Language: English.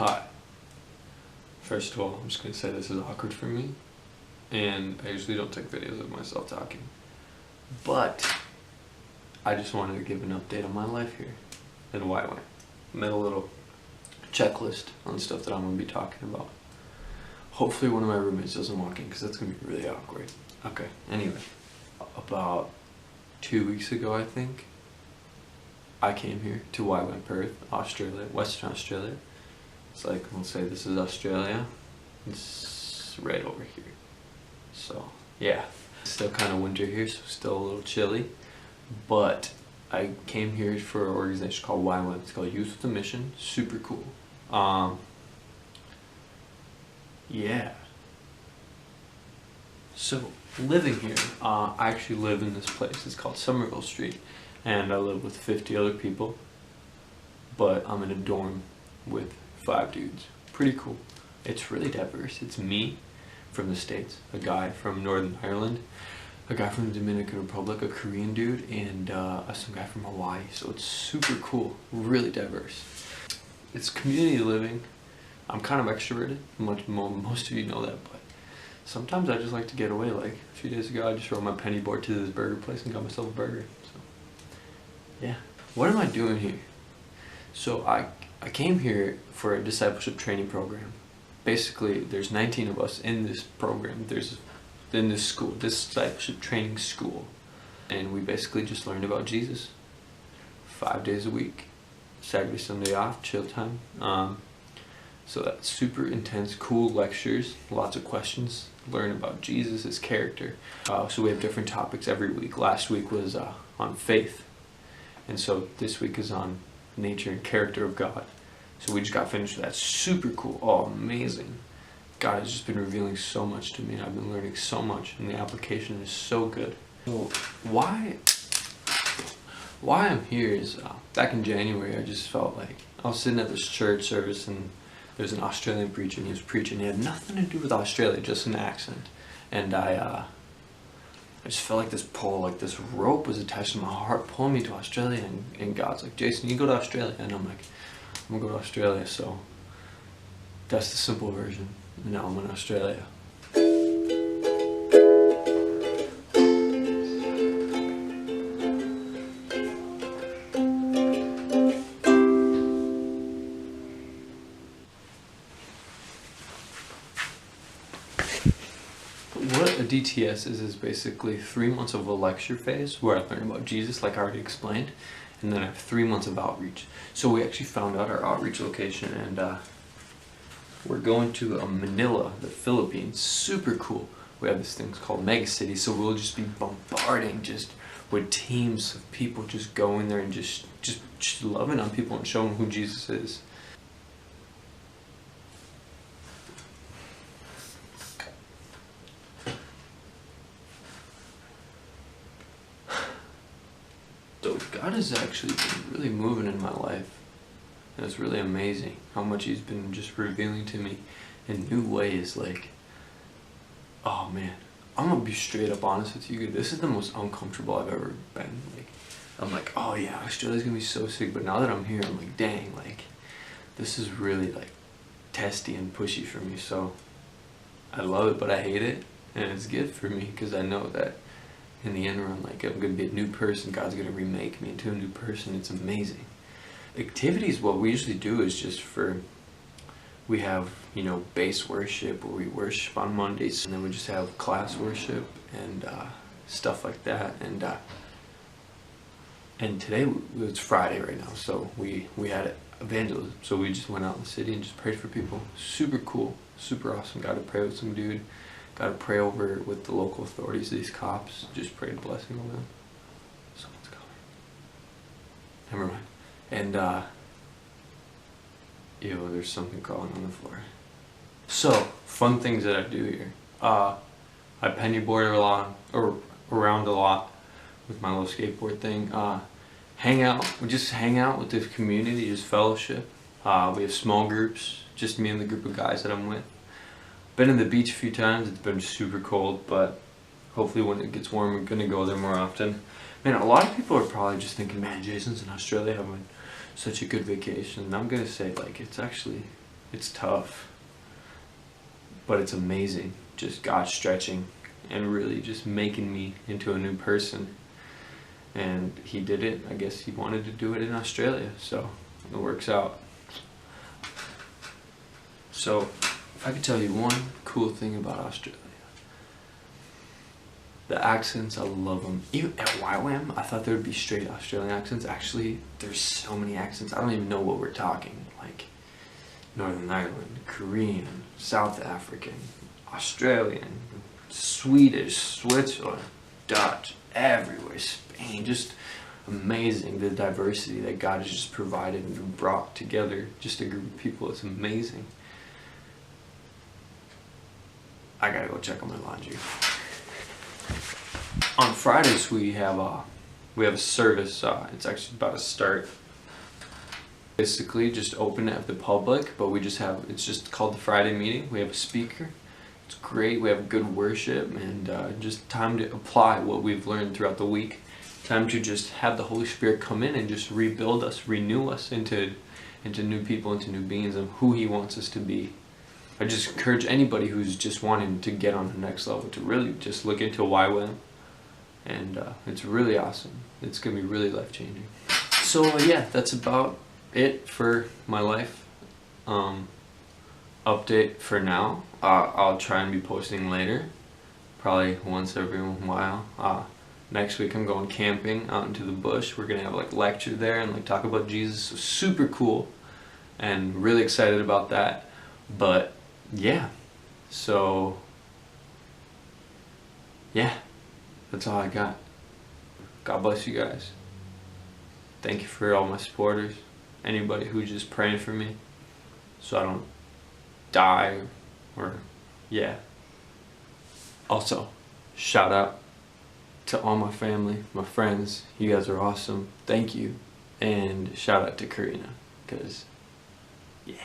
Hi. First of all, I'm just going to say this is awkward for me, and I usually don't take videos of myself talking. But I just wanted to give an update on my life here in ywam. Made a little checklist on stuff that I'm going to be talking about. Hopefully one of my roommates doesn't walk in, because that's going to be really awkward. Okay, anyway. About 2 weeks ago, I think, I came here to ywam, Perth, Australia, Western Australia. It's like, we'll say this is Australia. It's right over here. So, yeah. It's still kind of winter here, so still a little chilly. But I came here for an organization called ywam. It's called Youth with a Mission. Super cool. Yeah. So, living here, I actually live in this place. It's called Somerville Street. And I live with 50 other people. But I'm in a dorm with 5 dudes. Pretty cool. It's really diverse. It's me from the States, a guy from Northern Ireland, a guy from the Dominican Republic, a Korean dude, and some guy from Hawaii. So it's super cool, really diverse. It's community living. I'm kind of extroverted. Most of you know that, but sometimes I just like to get away. Like a few days ago, I just rode my penny board to this burger place and got myself a burger. So yeah. What am I doing here? So I came here for a discipleship training program. Basically, there's 19 of us in this program. There's in this school, this discipleship training school, and we basically just learned about Jesus 5 days a week, Saturday, Sunday off, chill time. So that's super intense, cool lectures, lots of questions, learn about Jesus, his character. So we have different topics every week. Last week was on faith, and so this week is on nature and character of God. So we just got finished with that. Super cool. Oh, amazing. God has just been revealing so much to me, and I've been learning so much, and the application is so good. So why I'm here is, back in January, I just felt like I was sitting at this church service, and there's an Australian preacher, and he was preaching. He had nothing to do with Australia, just an accent. And I just felt like this pull, like this rope was attached to my heart, pulling me to Australia, and God's like, Jason, you go to Australia. And I'm like, I'm gonna go to Australia. So that's the simple version. And now I'm in Australia. What a DTS is basically 3 months of a lecture phase where I learn about Jesus, like I already explained, and then I have 3 months of outreach. So we actually found out our outreach location, and we're going to Manila, the Philippines. Super cool. We have this thing called Mega City, so we'll just be bombarding just with teams of people just going there and just loving on people and showing who Jesus is. So God has actually been really moving in my life, and it's really amazing how much he's been just revealing to me in new ways. Like, oh man, I'm gonna be straight up honest with you, this is the most uncomfortable I've ever been. Like, I'm like, oh yeah, Australia's gonna be so sick, but now that I'm here, I'm like, dang, like, this is really like testy and pushy for me. So I love it, but I hate it, and it's good for me because I know that in the end run, like, I'm gonna be a new person. God's gonna remake me into a new person. It's amazing. Activities, what we usually do is just we have, you know, base worship where we worship on Mondays, and then we just have class worship and stuff like that. And today it's Friday right now, so we had evangelism. So we just went out in the city and just prayed for people. Super cool, super awesome. Got to pray with some dude. Got to pray over with the local authorities, these cops. Just prayed a blessing on them. Someone's coming. Never mind. And there's something crawling on the floor. So, fun things that I do here. I penny board around a lot with my little skateboard thing. We just hang out with this community, just fellowship. We have small groups, just me and the group of guys that I'm with. Been in the beach a few times. It's been super cold, but hopefully when it gets warm, we're gonna go there more often. Man, a lot of people are probably just thinking, man, Jason's in Australia having such a good vacation. And I'm gonna say, like, it's actually It's tough, but it's amazing. Just God stretching and really just making me into a new person. And he did it. I guess he wanted to do it in Australia, so it works out. So if I could tell you one cool thing about Australia, the accents, I love them. Even at ywam, I thought there would be straight Australian accents. Actually, there's so many accents. I don't even know what we're talking. Like Northern Ireland, Korean, South African, Australian, Swedish, Switzerland, Dutch, everywhere, Spain. Just amazing, the diversity that God has just provided and brought together. Just a group of people. It's amazing. I gotta go check on my laundry. On Fridays we have a service. It's actually about to start. Basically, just open it to the public, but it's just called the Friday meeting. We have a speaker. It's great. We have good worship and just time to apply what we've learned throughout the week. Time to just have the Holy Spirit come in and just rebuild us, renew us into new people, into new beings of who He wants us to be. I just encourage anybody who's just wanting to get on the next level to really just look into ywam. And it's really awesome. It's going to be really life-changing. So yeah, that's about it for my life update for now. I'll try and be posting later, probably once every while. Next week I'm going camping out into the bush. We're going to have like lecture there and like talk about Jesus. So super cool and really excited about that. But yeah, so yeah. That's all I got. God bless you guys. Thank you for all my supporters. Anybody who's just praying for me so I don't die or yeah. Also, shout out to all my family, my friends. You guys are awesome. Thank you. And shout out to Karina, because yeah.